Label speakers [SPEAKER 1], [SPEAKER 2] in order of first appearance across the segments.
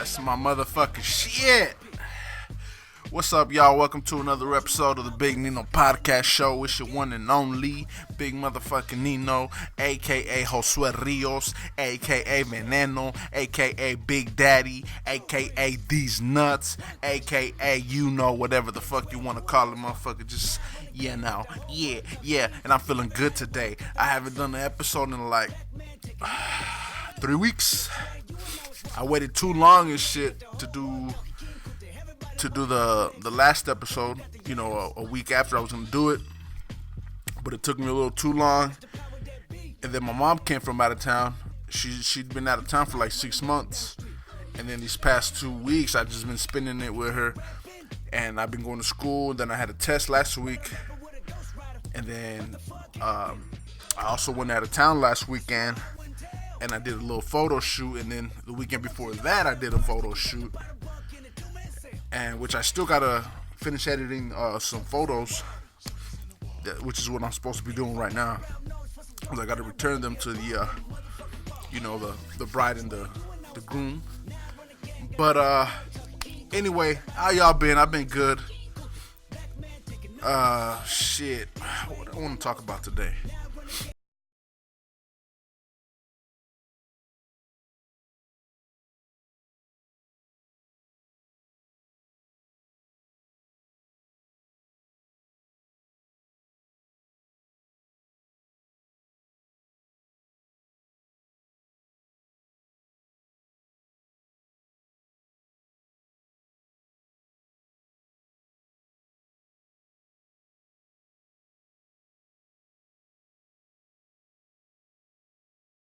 [SPEAKER 1] That's my motherfucking shit. What's up, y'all? Welcome to another episode of the Big Nino Podcast Show. It's your one and only Big Motherfucking Nino, a.k.a. Josue Rios, a.k.a. Veneno, a.k.a. Big Daddy, a.k.a. These Nuts, a.k.a. you know, whatever the fuck you want to call it, motherfucker. Just, yeah. And I'm feeling good today. I haven't done an episode in like 3 weeks. I waited too long and shit to do the last episode, a week after I was gonna do it, but it took me a little too long. And then my mom came from out of town. She'd been out of town for like 6 months, and then these past 2 weeks I just been spending it with her. And I've been going to school. Then I had a test last week, and then I also went out of town last weekend, and I did a little photo shoot. And then the weekend before that I did a photo shoot, and which I still gotta finish editing some photos, which is what I'm supposed to be doing right now, because I gotta return them to the the bride and the groom. But anyway, how y'all been? I've been good. Shit, what do I want to talk about today?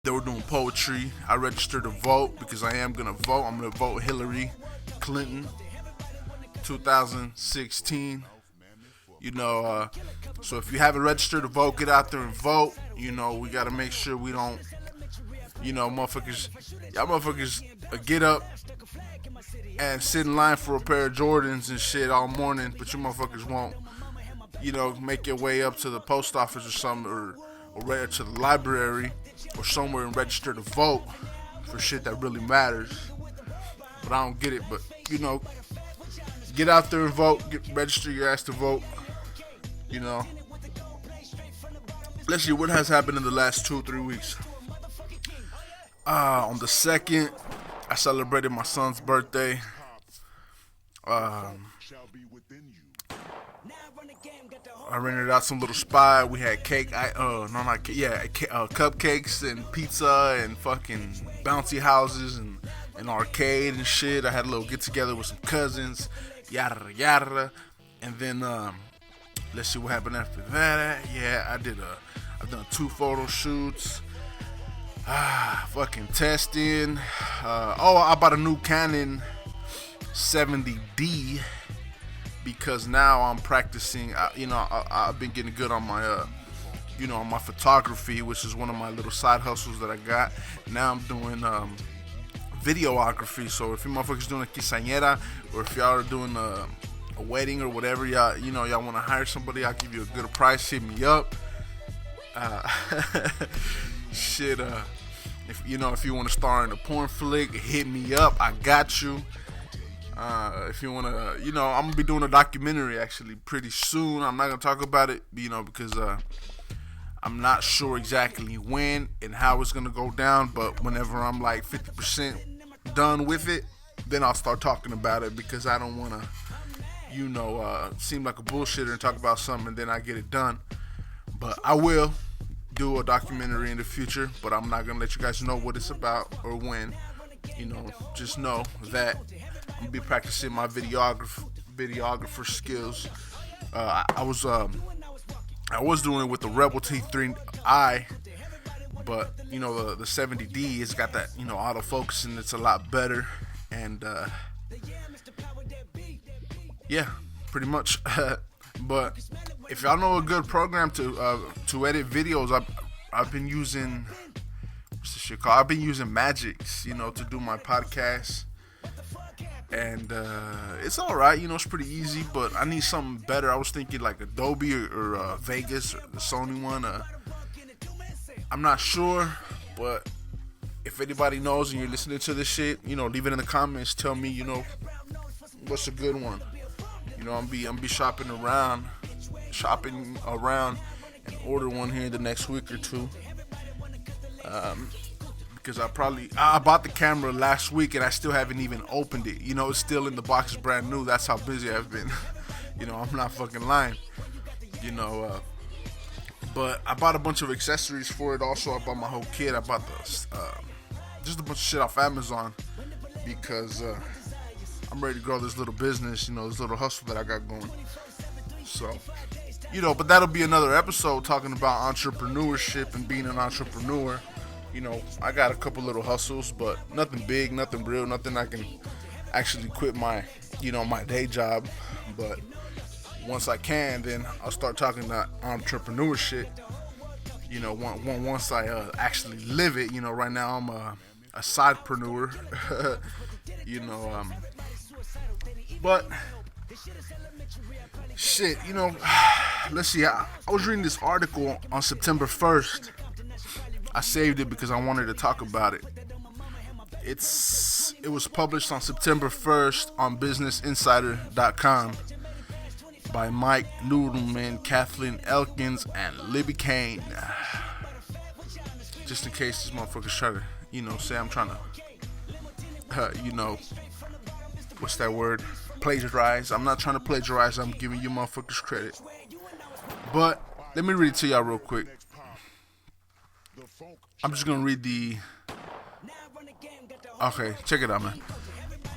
[SPEAKER 1] They were doing poetry. I registered to vote because I am gonna vote. I'm gonna vote Hillary Clinton 2016. So if you haven't registered to vote, get out there and vote. We gotta make sure we don't, y'all motherfuckers get up and sit in line for a pair of Jordans and shit all morning, but you motherfuckers won't, make your way up to the post office or something, or to the library or somewhere and register to vote for shit that really matters. But I don't get it. But get out there and vote. Register your ass to vote. Let's see what has happened in the last 2 or 3 weeks. On the 2nd, I celebrated my son's birthday. I rented out some little spot. We had cupcakes and pizza and fucking bouncy houses and an arcade and shit. I had a little get together with some cousins, yada yada. And then let's see what happened after that. Yeah, I've done 2 photo shoots. Fucking testing. I bought a new Canon 70D. Because now I'm practicing, I've been getting good on my, on my photography, which is one of my little side hustles that I got. Now I'm doing videography. So if you motherfuckers doing a quinceañera, or if y'all are doing a wedding or whatever, y'all want to hire somebody, I'll give you a good price. Hit me up. Shit. If you want to star in a porn flick, hit me up. I got you. If you want to, I'm going to be doing a documentary actually pretty soon. I'm not going to talk about it, because I'm not sure exactly when and how it's going to go down. But whenever I'm like 50% done with it, then I'll start talking about it, because I don't want to, seem like a bullshitter and talk about something and then I get it done. But I will do a documentary in the future, but I'm not going to let you guys know what it's about or when. Just know that I'm gonna be practicing my videographer skills. I was doing it with the Rebel T3i, but the 70D has got that autofocus, and it's a lot better. And yeah, pretty much. But if y'all know a good program to edit videos, I've been using. What's the shit called? I've been using Magix, to do my podcast, and it's all right. It's pretty easy, but I need something better. I was thinking like Adobe or Vegas, or the Sony one. I'm not sure, but if anybody knows and you're listening to this shit, leave it in the comments. Tell me, what's a good one. I'm be shopping around, and order one here the next week or two. Because I bought the camera last week and I still haven't even opened it. It's still in the box, it's brand new. That's how busy I've been. I'm not fucking lying. But I bought a bunch of accessories for it. Also, I bought my whole kit. I bought just a bunch of shit off Amazon because I'm ready to grow this little business, this little hustle that I got going. So, but that'll be another episode talking about entrepreneurship and being an entrepreneur. I got a couple little hustles, but nothing big, nothing real, nothing I can actually quit my, my day job. But once I can, then I'll start talking about entrepreneurship. Once I actually live it. Right now I'm a sidepreneur. But shit, let's see. I was reading this article on September 1st. I saved it because I wanted to talk about it. It was published on September 1st on BusinessInsider.com by Mike Noodleman, Kathleen Elkins, and Libby Kane. Just in case these motherfuckers try to, say I'm trying to, what's that word? Plagiarize. I'm not trying to plagiarize. I'm giving you motherfuckers credit. But let me read it to y'all real quick. I'm just gonna read the. Okay, check it out, man.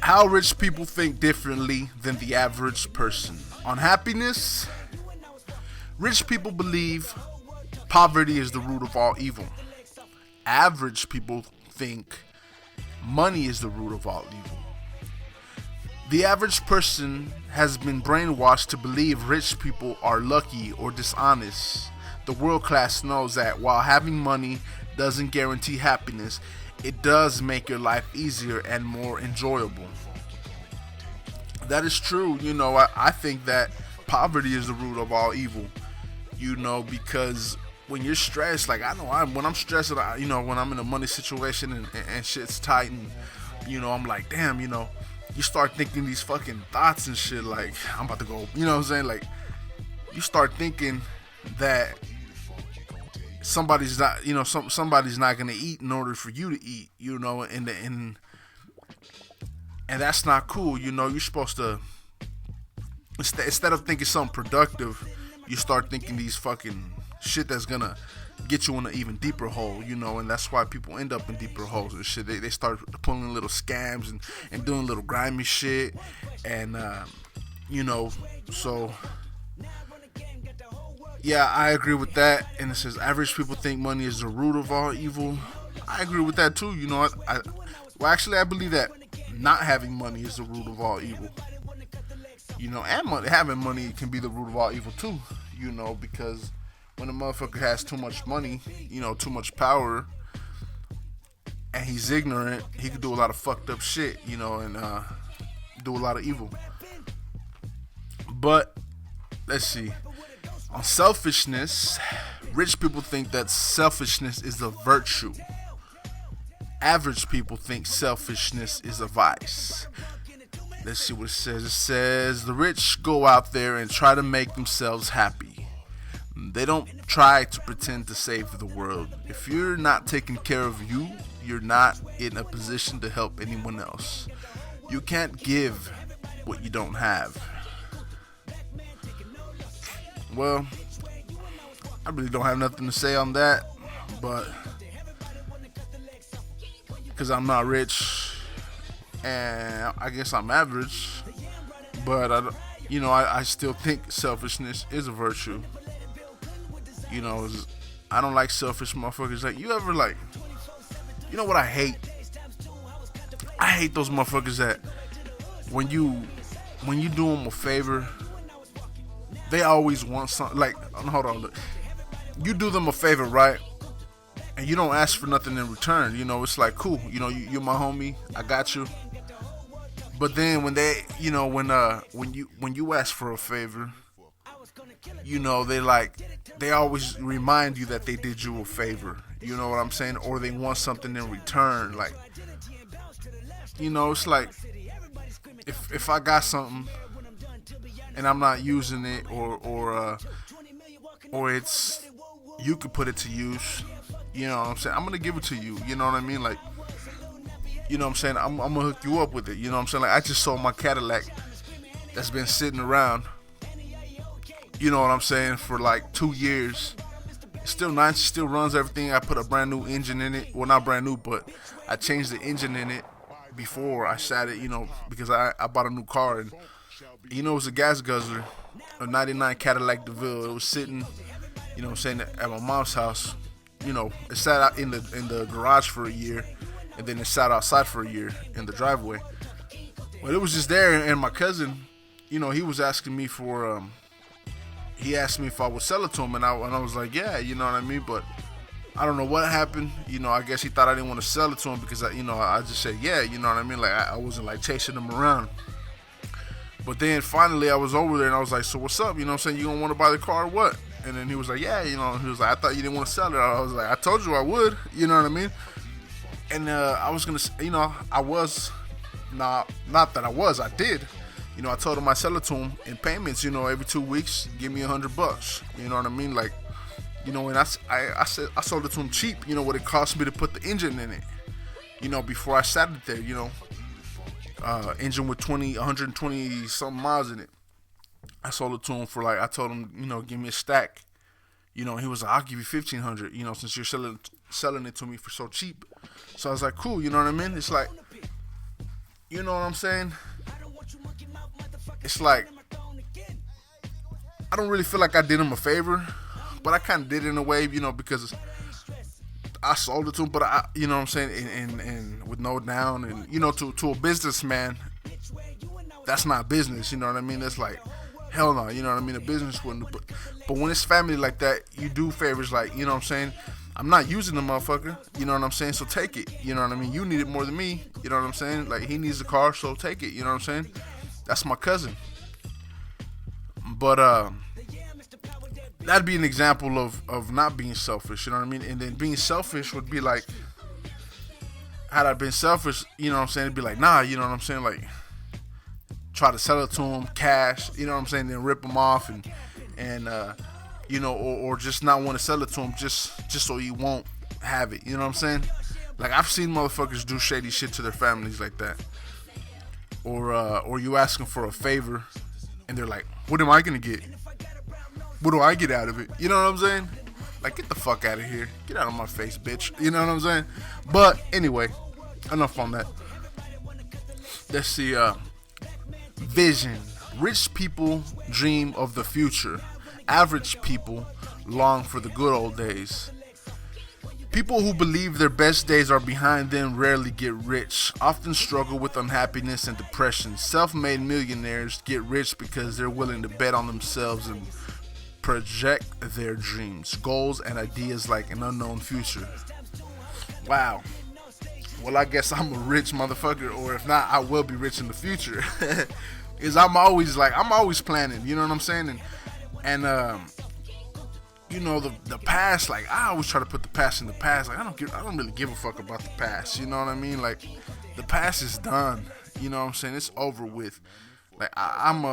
[SPEAKER 1] How rich people think differently than the average person. On happiness, rich people believe poverty is the root of all evil. Average people think money is the root of all evil. The average person has been brainwashed to believe rich people are lucky or dishonest. The world class knows that while having money doesn't guarantee happiness, it does make your life easier and more enjoyable. That is true. I think that poverty is the root of all evil. Because when you're stressed, like I know when I'm stressed, when I'm in a money situation and shit's tight, and I'm like, damn, you start thinking these fucking thoughts and shit, like I'm about to go, what I'm saying? Like you start thinking that somebody's not, somebody's not gonna eat in order for you to eat, and that's not cool. You're supposed to, instead of thinking something productive, you start thinking these fucking shit that's gonna get you in an even deeper hole, and that's why people end up in deeper holes and shit. They start pulling little scams and doing little grimy shit, and so yeah, I agree with that. And it says average people think money is the root of all evil. I agree with that too. I believe that not having money is the root of all evil. And having money can be the root of all evil too. Because when a motherfucker has too much money, too much power, and he's ignorant, he could do a lot of fucked up shit, and do a lot of evil. But let's see. On selfishness, rich people think that selfishness is a virtue. Average people think selfishness is a vice. Let's see what it says. It says the rich go out there and try to make themselves happy. They don't try to pretend to save the world. If you're not taking care of you, you're not in a position to help anyone else. You can't give what you don't have. Well, I really don't have nothing to say on that, but because I'm not rich and I guess I'm average, but I still think selfishness is a virtue. I don't like selfish motherfuckers. Like, you ever like, what I hate? I hate those motherfuckers that when you do them a favor, they always want something. Like, hold on, look. You do them a favor, right? And you don't ask for nothing in return. It's like, cool. You're my homie. I got you. But then when they, when you ask for a favor, they always remind you that they did you a favor. You know what I'm saying? Or they want something in return. Like, it's like if I got something and I'm not using it, or it's you could put it to use. You know what I'm saying? I'm gonna give it to you. You know what I mean? Like, you know what I'm saying? I'm gonna hook you up with it. You know what I'm saying? Like, I just sold my Cadillac that's been sitting around. You know what I'm saying? For like 2 years. It's still nice. It still runs everything. I put a brand new engine in it. Well, not brand new, but I changed the engine in it before I sat it. Because I bought a new car, and it was a gas guzzler, a '99 Cadillac DeVille. It was sitting, what I'm saying, at my mom's house. It sat out in the garage for a year, and then it sat outside for a year in the driveway. But it was just there, and my cousin, he was asking me for, he asked me if I would sell it to him, and I was like, yeah, you know what I mean. But I don't know what happened. I guess he thought I didn't want to sell it to him because I just said yeah, you know what I mean. Like, I wasn't like chasing him around. But then finally I was over there and I was like, so what's up? You know what I'm saying? You gonna want to buy the car or what? And then he was like, yeah, he was like, I thought you didn't want to sell it. I was like, I told you I would, you know what I mean? And I was gonna, I was, not that I did. I told him I sell it to him in payments, every 2 weeks, give me $100. You know what I mean? Like, and I said I sold it to him cheap, what it cost me to put the engine in it, before I sat it there, engine with 120 something miles in it. I sold it to him for I told him, give me a stack. He was like, I'll give you $1,500, since you're selling it to me for so cheap. So I was like, cool, you know what I mean? It's like, you know what I'm saying? It's like, I don't really feel like I did him a favor, but I kind of did it in a way, because I sold it to him, but you know what I'm saying, and with no down, and to a businessman, that's not business, you know what I mean? That's like, hell no, you know what I mean? A business wouldn't. But when it's family like that, you do favors, like, you know what I'm saying? I'm not using the motherfucker, you know what I'm saying? So take it, you know what I mean? You need it more than me, you know what I'm saying? Like, he needs the car, so take it, you know what I'm saying? That's my cousin. But that'd be an example of not being selfish, you know what I mean? And then being selfish would be like, had I been selfish, you know what I'm saying? It'd be like, nah, you know what I'm saying? Like, try to sell it to him cash, you know what I'm saying? Then rip him off and or just not want to sell it to him just so he won't have it, you know what I'm saying? Like, I've seen motherfuckers do shady shit to their families like that. Or you ask them for a favor and they're like, what am I gonna get? What do I get out of it? You know what I'm saying? Like, get the fuck out of here. Get out of my face, bitch. You know what I'm saying? But anyway, enough on that. Let's see. Vision. Rich people dream of the future. Average people long for the good old days. People who believe their best days are behind them rarely get rich, often struggle with unhappiness and depression. Self-made millionaires get rich because they're willing to bet on themselves and project their dreams, goals, and ideas like an unknown future. Wow. Well, I guess I'm a rich motherfucker, or if not, I will be rich in the future. Because I'm always planning, you know what I'm saying? And the past, like, I always try to put the past in the past. Like, I don't really give a fuck about the past, you know what I mean? Like, the past is done, you know what I'm saying? It's over with. Like, I'm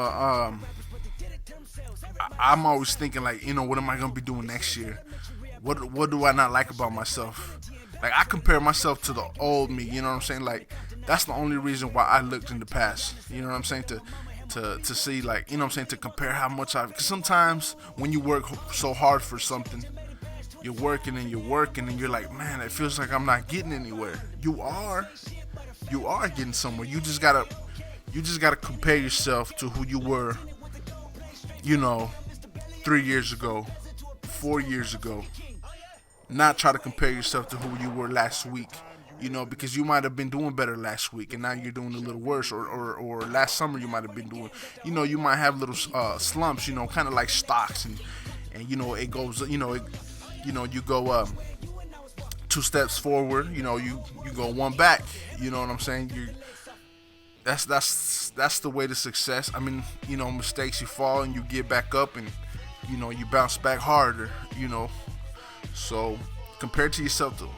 [SPEAKER 1] always thinking, like, what am I gonna be doing next year? What do I not like about myself? Like, I compare myself to the old me, you know what I'm saying? Like, that's the only reason why I looked in the past, you know what I'm saying? To see, like, you know what I'm saying, to compare how much because sometimes when you work so hard for something, you're working and you're like, man, it feels like I'm not getting anywhere. You are getting somewhere. You just gotta compare yourself to who you were, 3 years ago, 4 years ago. Not try to compare yourself to who you were last week. Because you might have been doing better last week and now you're doing a little worse, or last summer you might have been doing, you might have little slumps, kind of like stocks, and it goes, you go 2 steps forward, you go 1 back, you know what I'm saying? That's the way to success. I mean, mistakes, you fall and you get back up, and you bounce back harder, So compared to yourself to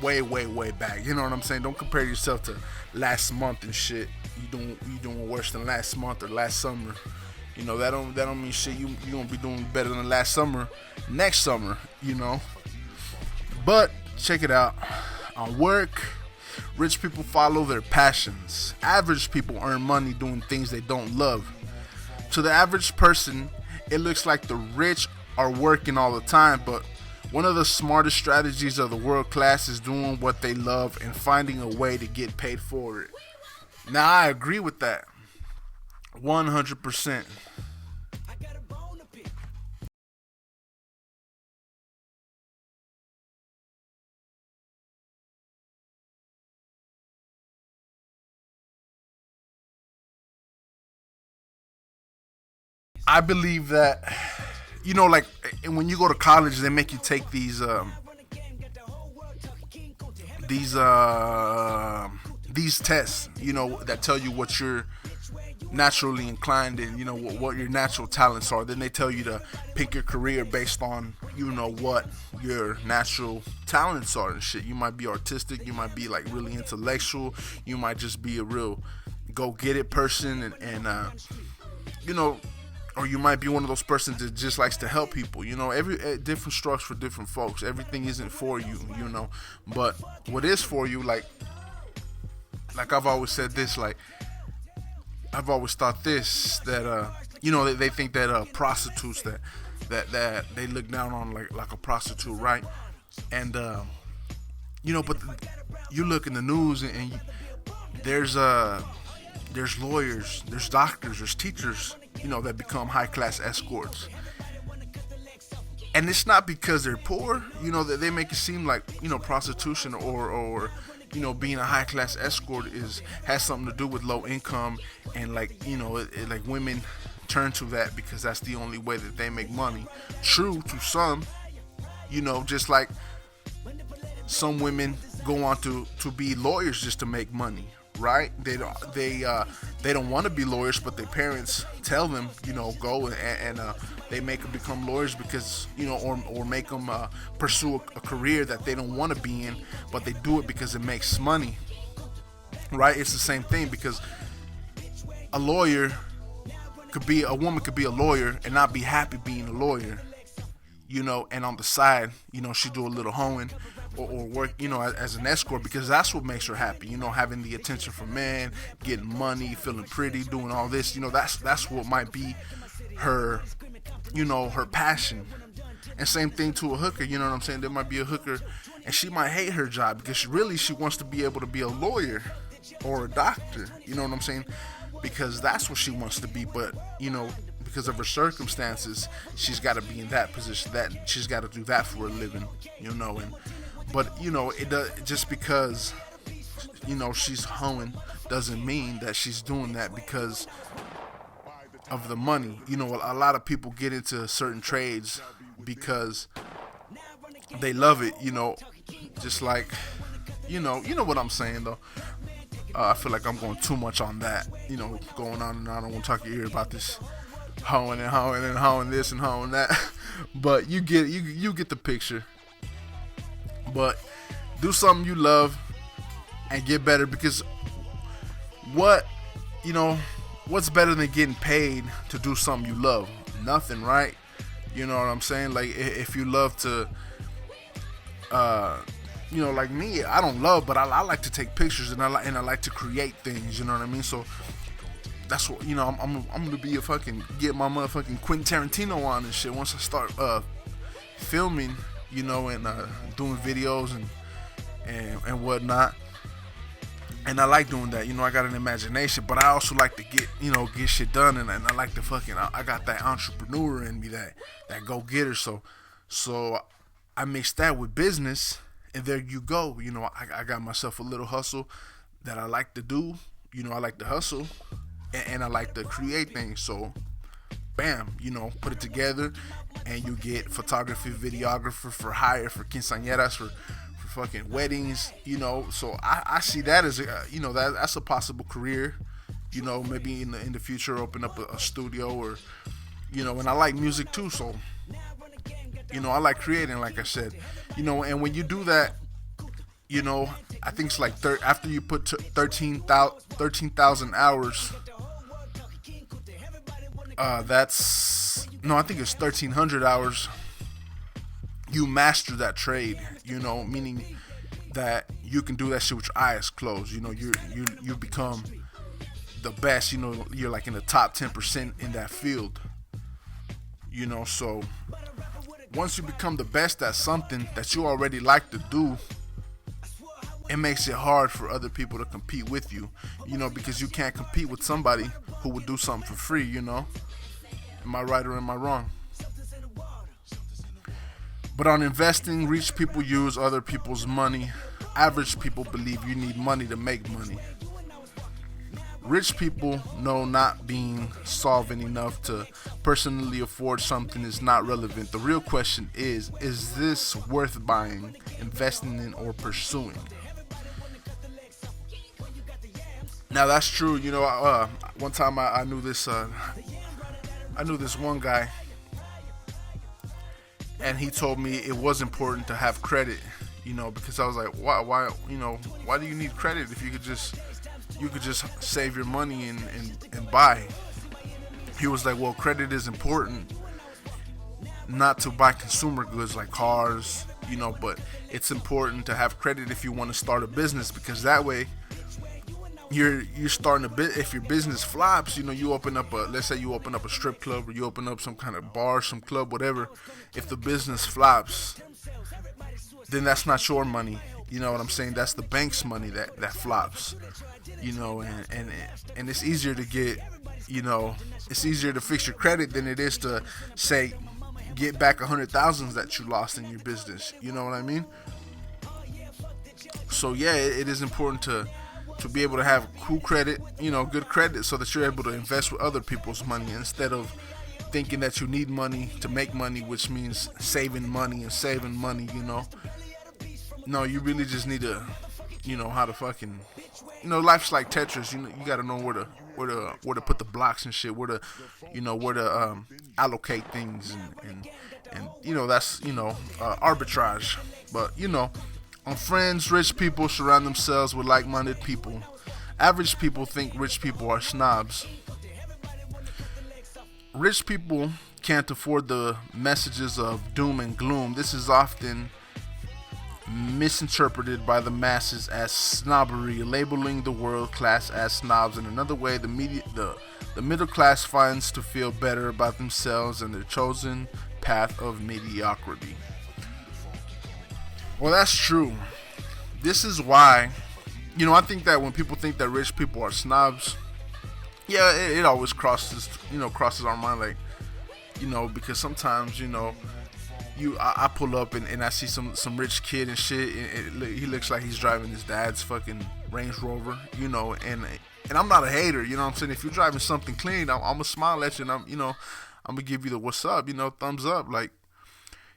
[SPEAKER 1] way, way, way back. You know what I'm saying? Don't compare yourself to last month and shit. You doing worse than last month or last summer. That don't mean shit. You gonna be doing better than last summer, next summer. But check it out. On work, rich people follow their passions. Average people earn money doing things they don't love. To the average person, it looks like the rich are working all the time, but one of the smartest strategies of the world class is doing what they love and finding a way to get paid for it. Now, I agree with that 100%. I believe that, like, and when you go to college, they make you take these these tests, that tell you what you're naturally inclined in, what your natural talents are. Then they tell you to pick your career based on, what your natural talents are and shit. You might be artistic, you might be like really intellectual, you might just be a real go get it person, and you know, or you might be one of those persons that just likes to help people. Every different strokes for different folks. Everything isn't for you, but what is for you, like I've always said this, like I've always thought this, that they think that prostitutes that they look down on like a prostitute, right? And but you look in the news, and there's lawyers, there's doctors, there's teachers, that become high class escorts. And it's not because they're poor, that they make it seem like, prostitution or being a high class escort has something to do with low income, and like, like women turn to that because that's the only way that they make money. True to some, just like some women go on to be lawyers just to make money, right? They don't want to be lawyers, but their parents tell them, go, and they make them become lawyers because, or make them pursue a career that they don't want to be in, but they do it because it makes money, right? It's the same thing, because a woman could be a lawyer and not be happy being a lawyer, and on the side, she do a little hoeing or work, as an escort, because that's what makes her happy, having the attention from men, getting money, feeling pretty, doing all this, that's what might be her, her passion. And same thing to a hooker, you know what I'm saying? There might be a hooker and she might hate her job because she wants to be able to be a lawyer or a doctor, you know what I'm saying? Because that's what she wants to be, but, because of her circumstances, she's got to be in that position, that she's got to do that for a living, but just because she's hoeing doesn't mean that she's doing that because of the money. A lot of people get into certain trades because they love it, just like, what I'm saying though. I feel like I'm going too much on that, going on and on. I don't want to talk your ear about this hoeing and hoeing and hoeing this and hoeing that, but you get the picture. But do something you love and get better, because what's better than getting paid to do something you love? Nothing, right? You know what I'm saying? Like, if you love to, like me, I don't love, but I like to take pictures, and I like to create things. You know what I mean? So that's what, I'm gonna be get my motherfucking Quentin Tarantino on and shit once I start filming, and doing videos and whatnot. And I like doing that, I got an imagination, but I also like to get shit done, and I like to I got that entrepreneur in me, that go-getter, so I mix that with business, and there you go, I got myself a little hustle that I like to do, I like to hustle, and I like to create things, so bam, put it together, and you get photography, videographer for hire, for quinceañeras, for fucking weddings, so I see that as that's a possible career, maybe in the future open up a studio, or And I like music too, so I like creating, like I said, and when you do that, I think it's like after you put 13,000 hours, that's no, I think it's 1,300 hours. You master that trade, meaning that you can do that shit with your eyes closed. You become the best. You're like in the top 10% in that field. So once you become the best at something that you already like to do, it makes it hard for other people to compete with you, because you can't compete with somebody who would do something for free, Am I right or am I wrong? But on investing, rich people use other people's money. Average people believe you need money to make money. Rich people know not being solvent enough to personally afford something is not relevant. The real question is this worth buying, investing in, or pursuing? Now that's true. One time I knew this one guy, and he told me it was important to have credit. Because I was like, why do you need credit if you could just save your money and buy? He was like, well, credit is important, not to buy consumer goods like cars, but it's important to have credit if you want to start a business, because that way you're starting a bit. If your business flops, you open up let's say you open up a strip club, or you open up some kind of bar, some club, whatever. If the business flops, then that's not your money. You know what I'm saying? That's the bank's money that flops. And it's easier to get, it's easier to fix your credit than it is to say get back 100,000 that you lost in your business. You know what I mean? So yeah, it is important to be able to have cool credit, good credit, so that you're able to invest with other people's money instead of thinking that you need money to make money, which means saving money. No, you really just need to, how to fucking, life's like Tetris. You gotta know where to put the blocks and shit, where to allocate things and that's arbitrage. But on friends, rich people surround themselves with like-minded people. Average people think rich people are snobs. Rich people can't afford the messages of doom and gloom. This is often misinterpreted by the masses as snobbery, labeling the world class as snobs. In another way, the middle class finds to feel better about themselves and their chosen path of mediocrity. Well, that's true. This is why, I think that when people think that rich people are snobs, yeah, it always crosses our mind, like, because sometimes, I pull up and I see some rich kid and shit, and he looks like he's driving his dad's fucking Range Rover, and I'm not a hater, you know what I'm saying? If you're driving something clean, I'm gonna smile at you, and I'm gonna give you the what's up, thumbs up, like,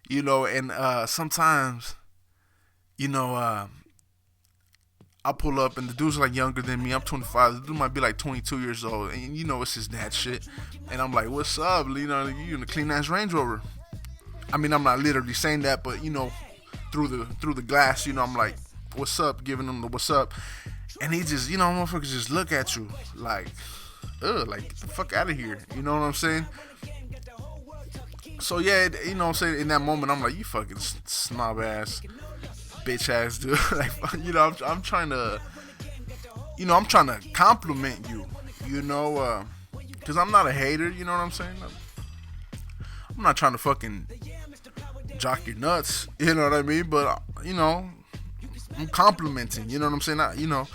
[SPEAKER 1] and sometimes, I pull up and the dude's like younger than me. I'm 25. The dude might be like 22 years old, and it's his dad shit. And I'm like, "What's up? You in a clean ass Range Rover?" I mean, I'm not literally saying that, but through the glass, I'm like, "What's up?" Giving him the "what's up," and he just, motherfuckers just look at you like, like get the fuck out of here. You know what I'm saying? So yeah, what I'm saying, in that moment, I'm like, "You fucking snob ass." Bitch ass dude. Like, I'm trying to, I'm trying to compliment you, because I'm not a hater, you know what I'm saying? I'm not trying to fucking jock your nuts, you know what I mean? But, I'm complimenting, you know what I'm saying? I'm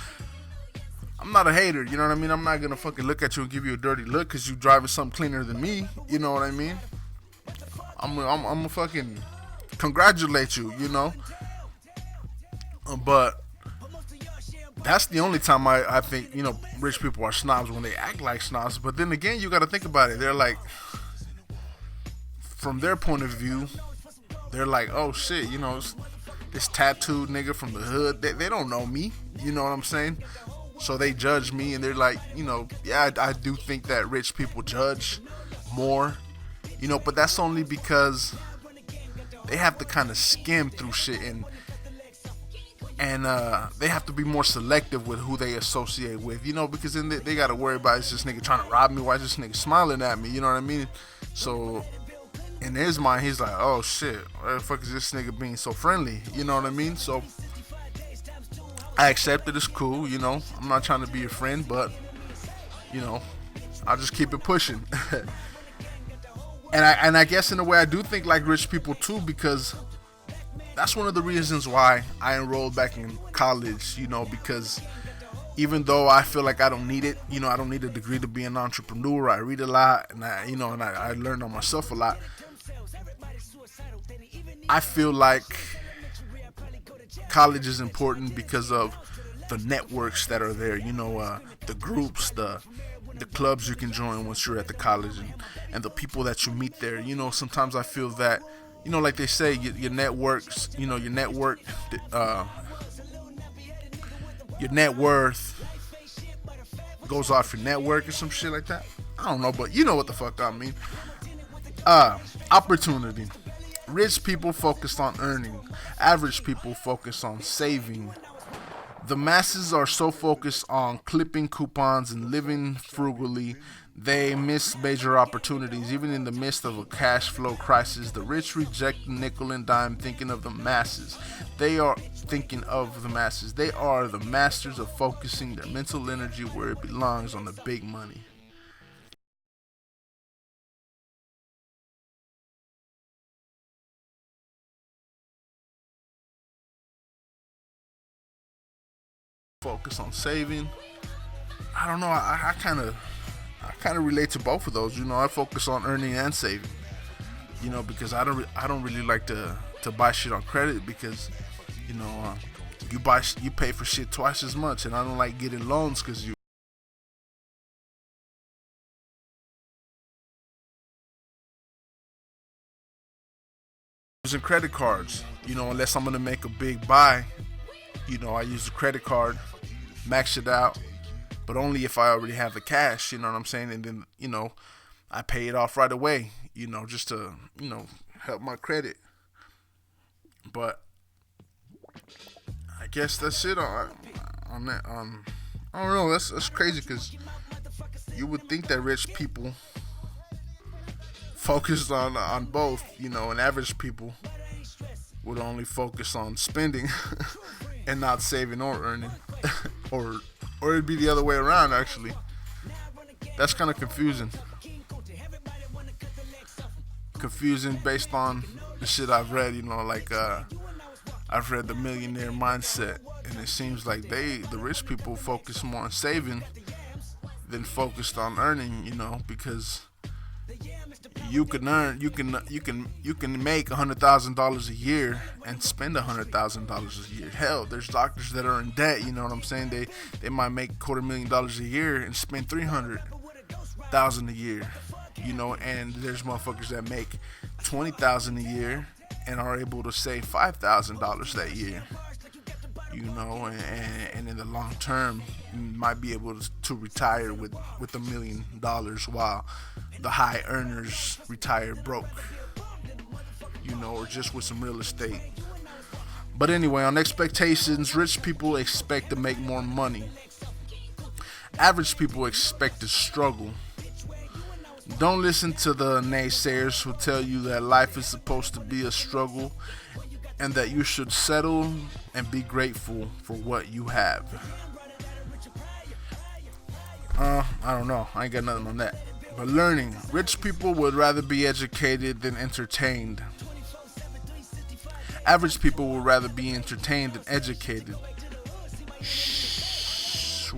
[SPEAKER 1] not a hater, you know what I mean? I'm not gonna fucking look at you and give you a dirty look because you driving something cleaner than me, you know what I mean? I'm gonna fucking congratulate you, But that's the only time I think, rich people are snobs, when they act like snobs. But then again, you got to think about it. They're like, from their point of view, they're like, oh shit, this tattooed nigga from the hood. They don't know me, you know what I'm saying? So they judge me, and they're like, yeah, I do think that rich people judge more But that's only because they have to kind of skim through shit, and they have to be more selective with who they associate with, because then they got to worry about, is this nigga trying to rob me? Why is this nigga smiling at me? You know what I mean? So in his mind, he's like, oh shit, why the fuck is this nigga being so friendly? You know what I mean? So I accept it. It's cool. I'm not trying to be your friend, but I'll just keep it pushing. And I guess in a way I do think like rich people too, because that's one of the reasons why I enrolled back in college, because even though I feel like I don't need it, I don't need a degree to be an entrepreneur. I read a lot, and I learned on myself a lot. I feel like college is important because of the networks that are there, the groups, the clubs you can join once you're at the college, and the people that you meet there. Sometimes I feel that, like they say, your networks, your network, your net worth goes off your network or some shit like that. I don't know, but you know what the fuck I mean. Opportunity. Rich people focus on earning. Average people focus on saving. The masses are so focused on clipping coupons and living frugally, they miss major opportunities. Even in the midst of a cash flow crisis, the rich reject the nickel and dime, thinking of the masses. They are thinking of the masses. They are the masters of focusing their mental energy where it belongs, on the big money. Focus on saving. I don't know. I kind of relate to both of those. I focus on earning and saving. Because I don't really like to buy shit on credit, because you pay for shit twice as much, and I don't like getting loans because you using credit cards. Unless I'm gonna make a big buy, I use the credit card, max it out, but only if I already have the cash. You know what I'm saying? And then I pay it off right away. Just to help my credit. But I guess that's it on that. I don't know. That's crazy, because you would think that rich people focus on both, and average people would only focus on spending and not saving or earning, or it'd be the other way around. Actually, that's kind of confusing. Confusing based on the shit I've read. I've read The Millionaire Mindset, and it seems like the rich people focus more on saving than focused on earning. Because you can make $100,000 a year and spend $100,000 a year. Hell, there's doctors that are in debt. You know what I'm saying? They might make $250,000 a year and spend $300,000 a year. And there's motherfuckers that make $20,000 a year and are able to save $5,000 that year. And in the long term, you might be able to retire with $1,000,000, while the high earners retire broke. Or just with some real estate. But anyway, on expectations, rich people expect to make more money. Average people expect to struggle. Don't listen to the naysayers who tell you that life is supposed to be a struggle, and that you should settle and be grateful for what you have. I don't know. I ain't got nothing on that. But learning. Rich people would rather be educated than entertained. Average people would rather be entertained than educated.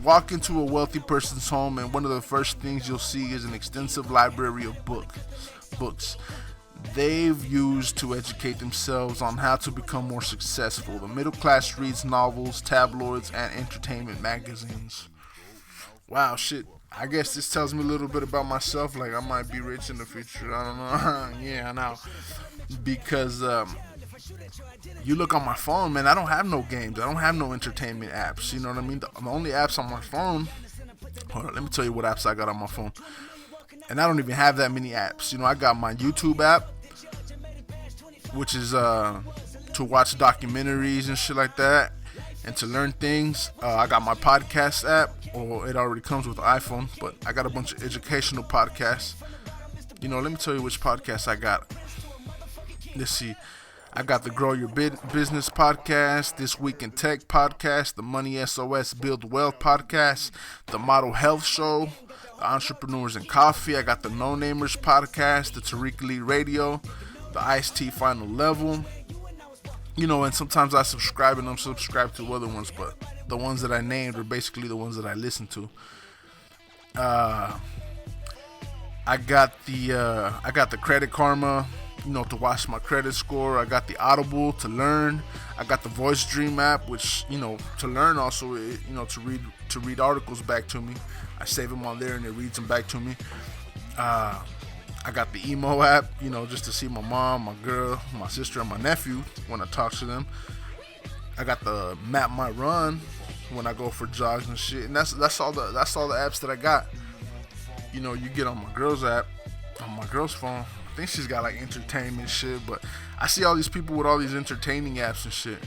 [SPEAKER 1] Walk into a wealthy person's home, and one of the first things you'll see is an extensive library of books they've used to educate themselves on how to become more successful. The middle class reads novels, tabloids, and entertainment magazines. Wow, shit. I guess this tells me a little bit about myself. Like, I might be rich in the future. I don't know. Yeah, I know. Because you look on my phone, man, I don't have no games. I don't have no entertainment apps. You know what I mean? The only apps on my phone. Hold on, let me tell you what apps I got on my phone. and I don't even have that many apps. I got my YouTube app, which is to watch documentaries and shit like that, and to learn things. I got my podcast app, or it already comes with the iPhone, but I got a bunch of educational podcasts. Let me tell you which podcast I got. Let's see. I got the Grow Your Business podcast, This Week in Tech podcast, the Money SOS Build Wealth podcast, the Model Health Show, the Entrepreneurs in Coffee. I got the No Namers podcast, the Tariq Lee Radio, the Ice-T Final Level. And sometimes I subscribe and unsubscribe to other ones, but the ones that I named are basically the ones that I listen to. I got the Credit Karma, to watch my credit score. I got the Audible to learn. I got the Voice Dream app, which to learn also, to read articles back to me. I save them on there and it reads them back to me. I got the Emo app, just to see my mom, my girl, my sister, and my nephew when I talk to them. I got the Map My Run when I go for jogs and shit, and that's all the apps that I got. You get on my girl's app, on my girl's phone. I think she's got like entertainment shit, but I see all these people with all these entertaining apps and shit.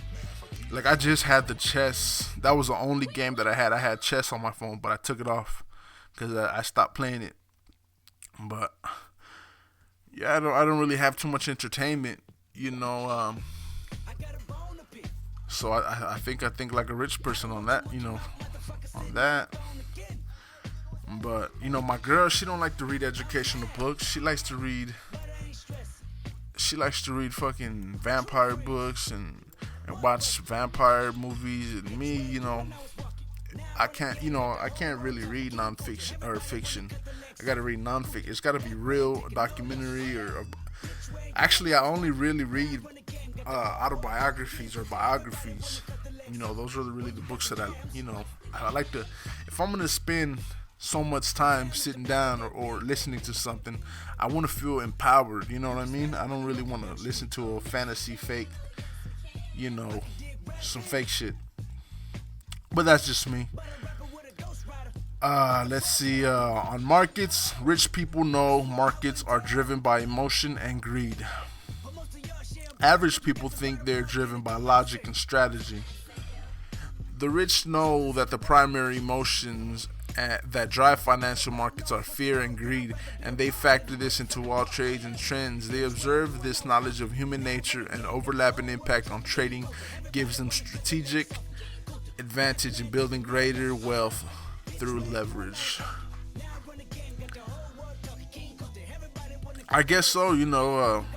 [SPEAKER 1] Like I just had the chess. That was the only game that I had. I had chess on my phone, but I took it off because I stopped playing it. But yeah, I don't really have too much entertainment, so I think like a rich person on that, on that. But my girl, she don't like to read educational books. She likes to read fucking vampire books and watch vampire movies. And me, I can't really read nonfiction or fiction. I gotta read nonfiction. It's gotta be real, documentary, or actually, I only really read autobiographies or biographies. Those are really the books that I like to. If I'm gonna spend so much time sitting down or listening to something, I want to feel empowered. You know what I mean? I don't really want to listen to a fantasy fake, some fake shit. But that's just me. Let's see. On markets, rich people know markets are driven by emotion and greed. Average people think they're driven by logic and strategy. The rich know that the primary emotions that drive financial markets are fear and greed, and they factor this into all trades and trends. They observe this knowledge of human nature and overlapping impact on trading gives them strategic advantage in building greater wealth through leverage. I guess so.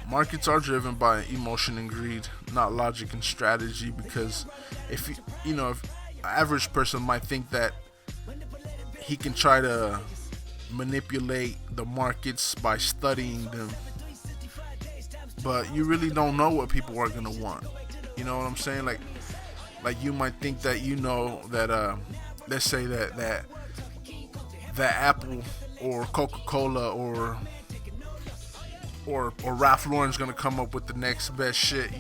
[SPEAKER 1] Markets are driven by emotion and greed, not logic and strategy, because if if an average person might think that he can try to manipulate the markets by studying them, but you really don't know what people are gonna want. You know what I'm saying? Like you might think that that let's say that Apple or Coca-Cola or Ralph Lauren's gonna come up with the next best shit.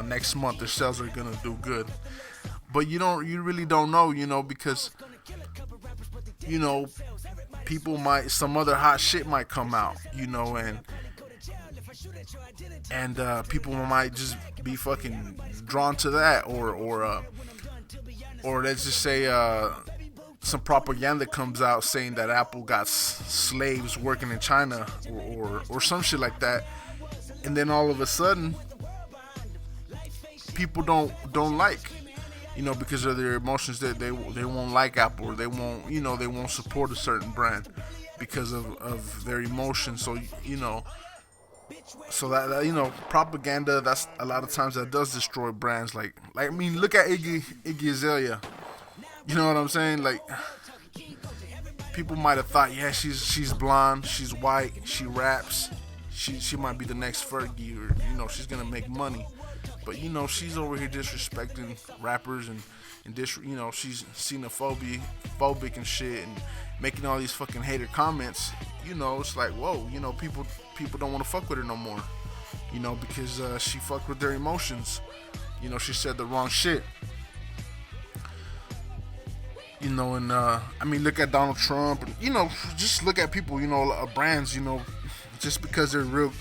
[SPEAKER 1] Next month their sales are gonna do good, but you really don't know. Because some other hot shit might come out, and people might just be fucking drawn to that, or let's just say some propaganda comes out saying that Apple got slaves working in China, or some shit like that, and then all of a sudden people don't like, because of their emotions, that they won't like Apple, or they won't support a certain brand because of their emotions. So that propaganda, that's a lot of times that does destroy brands. Like look at Iggy Azalea. You know what I'm saying? Like, people might have thought, yeah, she's blonde, she's white, she raps, she might be the next Fergie, or she's gonna make money. But she's over here disrespecting rappers and she's xenophobic and shit, and making all these fucking hater comments. It's like, whoa, people don't want to fuck with her no more. Because she fucked with their emotions. She said the wrong shit. And I mean, look at Donald Trump. Just look at people. Brands. Just because they're real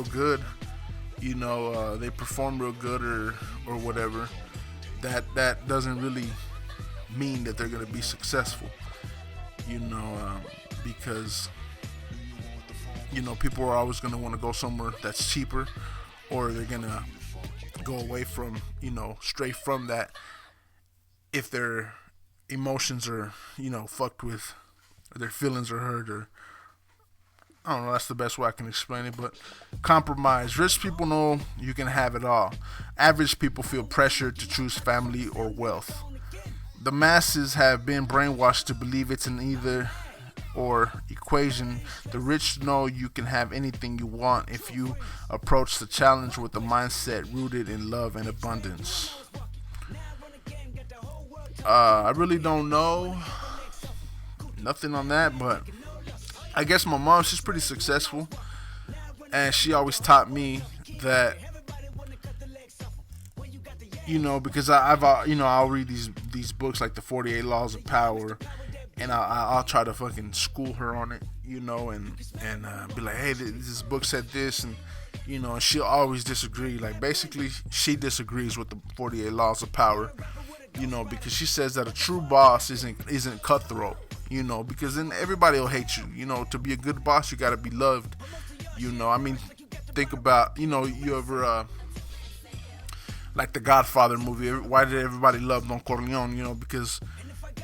[SPEAKER 1] good. They perform real good or whatever. That doesn't really mean that they're gonna be successful. Because people are always gonna want to go somewhere that's cheaper, or they're gonna go away from straight from that if their emotions are fucked with, or their feelings are hurt, or I don't know. That's the best way I can explain it. But compromise. Rich people know you can have it all. Average people feel pressured to choose family or wealth. The masses have been brainwashed to believe it's an either or equation. The rich know you can have anything you want if you approach the challenge with a mindset rooted in love and abundance. I really don't know nothing on that, but I guess my mom, she's pretty successful, and she always taught me that, because I'll read these books like the 48 Laws of Power, and I'll try to fucking school her on it, and be like, hey, this book said this, and she'll always disagree. Like, basically, she disagrees with the 48 Laws of Power, because she says that a true boss isn't cutthroat. Because then everybody will hate you. To be a good boss, you gotta be loved. I mean, think about, you ever, like the Godfather movie, why did everybody love Don Corleone? Because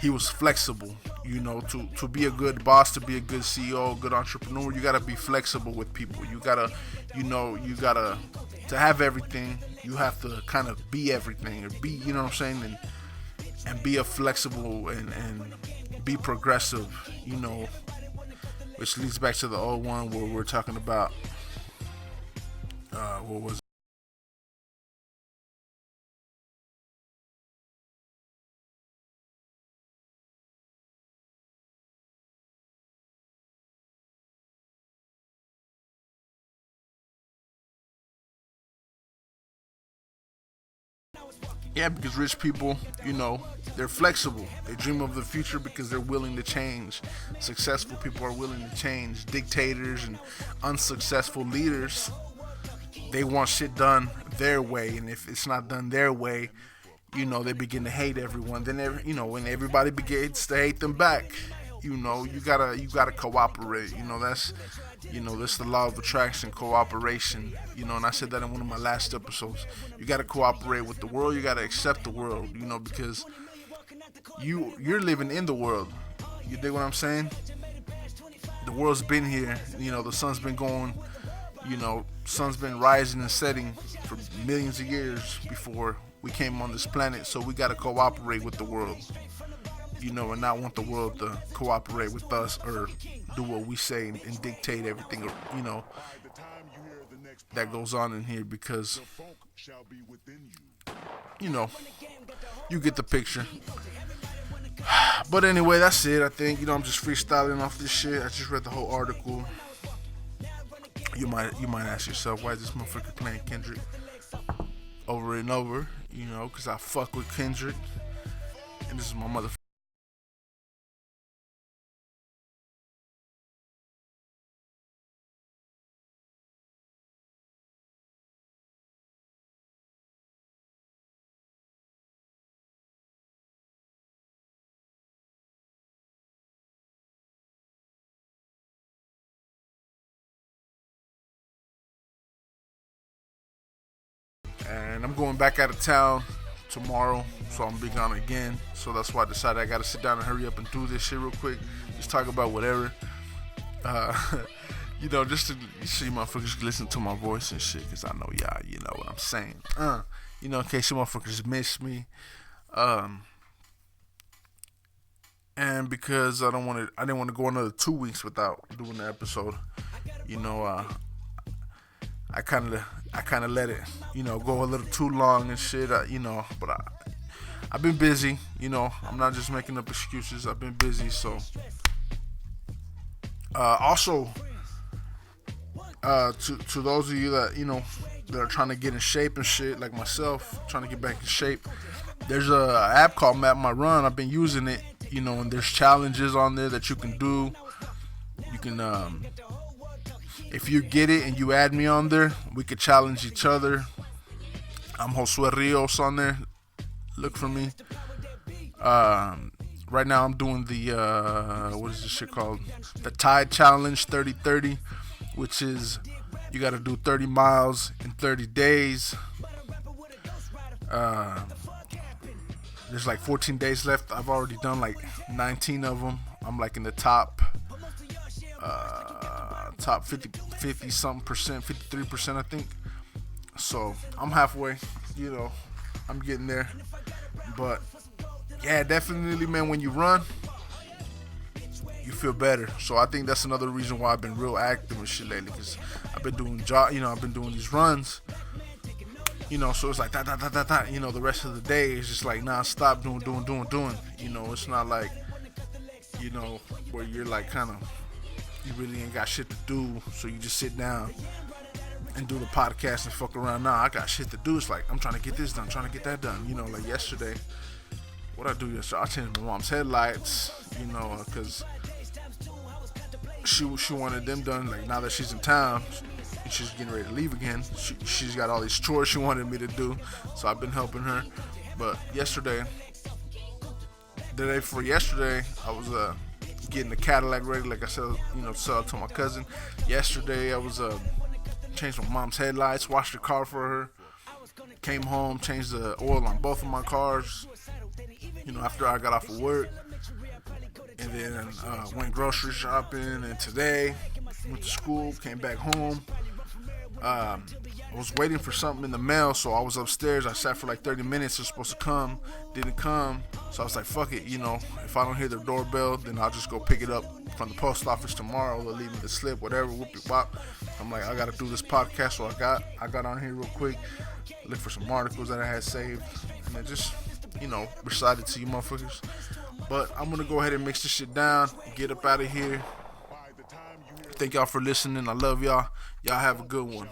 [SPEAKER 1] he was flexible. To be a good boss, to be a good CEO, good entrepreneur, you gotta be flexible with people. You gotta, to have everything, you have to kind of be everything, or be, what I'm saying, and be a flexible and be progressive, which leads back to the old one where we're talking about what was yeah, because rich people, they're flexible. They dream of the future because they're willing to change. Successful people are willing to change. Dictators and unsuccessful leaders, they want shit done their way, and if it's not done their way, they begin to hate everyone. Then when everybody begins to hate them back, you gotta cooperate. That's the law of attraction, cooperation. And I said that in one of my last episodes. You gotta cooperate with the world. You gotta accept the world. Because you're living in the world. You dig what I'm saying? The world's been here. The sun's been going. Sun's been rising and setting for millions of years before we came on this planet. So we gotta cooperate with the world. And not want the world to cooperate with us or do what we say and dictate everything, that goes on in here, because, you get the picture. But anyway, that's it. I think, I'm just freestyling off this shit. I just read the whole article. You might ask yourself, why is this motherfucker playing Kendrick over and over? Because I fuck with Kendrick, and this is my motherfucker. And I'm going back out of town tomorrow, so I'm gonna be gone again. So that's why I decided I gotta sit down and hurry up and do this shit real quick. Just talk about whatever. Uh, just to see motherfuckers listen to my voice and shit, cause I know y'all, what I'm saying. In case you motherfuckers miss me. And because I didn't want to go another 2 weeks without doing the episode. I kind of let it, go a little too long and shit, but I've been busy, I'm not just making up excuses. I've been busy, so. Also, to those of you that, that are trying to get in shape and shit, like myself, trying to get back in shape, there's a app called Map My Run. I've been using it, and there's challenges on there that you can do. You can, if you get it and you add me on there, we could challenge each other. I'm Josue Rios on there. Look for me. Right now I'm doing the what is this shit called? The Tide Challenge 30-30, which is you got to do 30 miles in 30 days. There's like 14 days left. I've already done like 19 of them. I'm like in the top 50 something percent, 53% I think. So I'm halfway. I'm getting there. But yeah, definitely, man, when you run, you feel better. So I think that's another reason why I've been real active and shit lately, because I've been doing I've been doing these runs. So it's like that. The rest of the day is just like non-stop doing. It's not like, where you're like kind of, you really ain't got shit to do, so you just sit down and do the podcast and fuck around. Nah, I got shit to do. It's like I'm trying to get this done, trying to get that done. Like yesterday, what I do yesterday, I changed my mom's headlights, because she wanted them done. Like now that she's in town, she's getting ready to leave again. She's got all these chores she wanted me to do, so I've been helping her. But the day before yesterday, I was getting the Cadillac ready, like I said, sell it to my cousin. Yesterday, I was changed my mom's headlights, washed the car for her, came home, changed the oil on both of my cars, after I got off of work, and then went grocery shopping, and today went to school, came back home. I was waiting for something in the mail, so I was upstairs. I sat for like 30 minutes. It was supposed to come, didn't come. So I was like, fuck it, if I don't hear the doorbell, then I'll just go pick it up from the post office tomorrow. They'll leave me the slip, whatever, whoop-de-wop. I'm like, I gotta do this podcast, so I got on here real quick, looked for some articles that I had saved, and then just, recited to you motherfuckers. But I'm gonna go ahead and mix this shit down, get up out of here. Thank y'all for listening. I love y'all. Y'all have a good one.